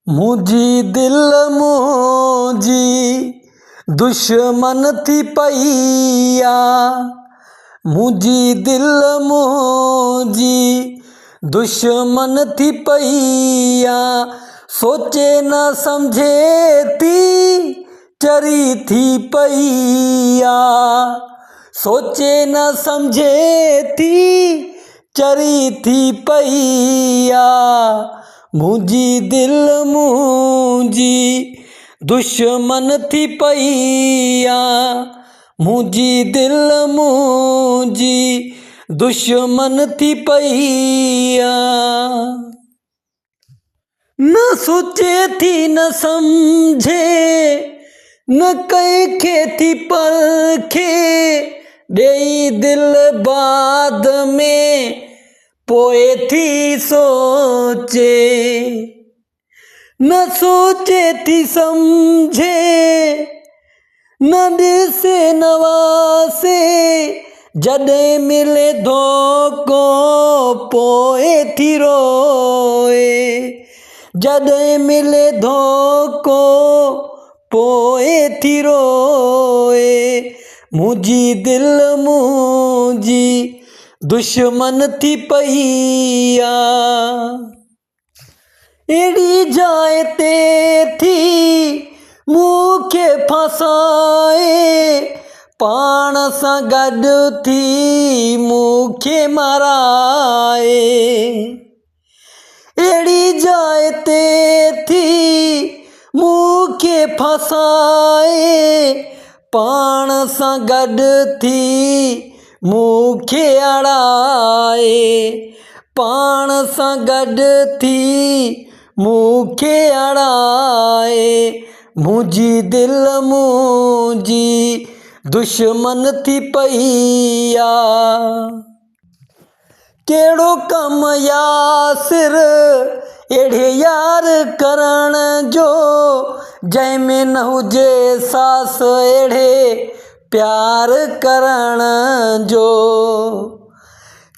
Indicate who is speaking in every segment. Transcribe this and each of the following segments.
Speaker 1: मुंहिंजी दिलि मुंहिंजी दुश्मन थी पई आहे। मुंहिंजी दिलि मुंहिंजी दुश्मन थी पई आहे। सोचे न सम्झे थी चरी थी पई आहे। सोचे न सम्झे थी चरी थी पई आहे। मुंहिंजी दिलि मुंहिंजी दुश्मन थी पई आहे। मुंहिंजी दिलि मुंहिंजी दुश्मन थी पई आहे। न सोचे थी न सम्झे न कंहिंखे थी परखे ॾेई दिलि बाद में पोइ थी सोचे। न सोचे थी सम्झे न ॾिसे न वासे जॾहिं मिले धोखो पोइ थी रोए। जॾहिं मिले धोखो पोइ थी रोए। मुंहिंजी दिलि मुंहिंजी दुश्मन थी पई आहे। अहिड़ी जाइ ते थी मूंखे फसाए पाण सां गॾु थी मूंखे माराए। अहिड़ी जाइ ते थी मूंखे फसाए पाण सां गॾु थी मूंखे अड़ाए। पाण सां गॾु थी मूंखे अड़ाए। मुंहिंजी दिलि मुंहिंजी दुश्मन थी पई आहे। कहिड़ो कमु यासिर अहिड़े यार करण जो जंहिंमें न हुजे सास अहिड़े प्यार करण जो।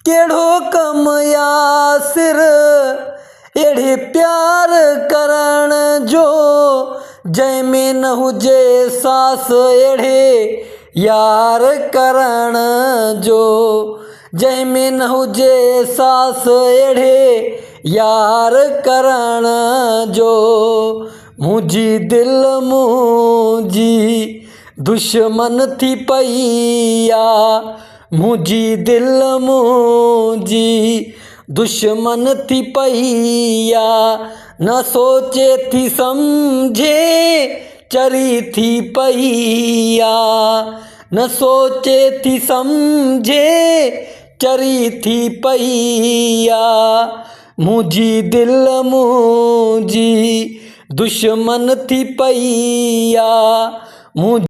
Speaker 1: कहिड़ो कमु यासिर अहिड़े प्यार करण जो जंहिंमें न हुजे सास अहिड़े यार करण जो। जंहिंमें न हुजे सास अहिड़े यार करण जो। मुंहिंजी दिलि मुंहिंजी दुश्मन थी पई आहे। मुंहिंजी दिलि मुंहिंजी दुश्मन थी पई आहे। न सोचे थी सम्झे चरी थी पई आहे। न सोचे थी सम्झे चरी थी पई आहे। मुंहिंजी दिलि मुंहिंजी दुश्मन थी पई आहे।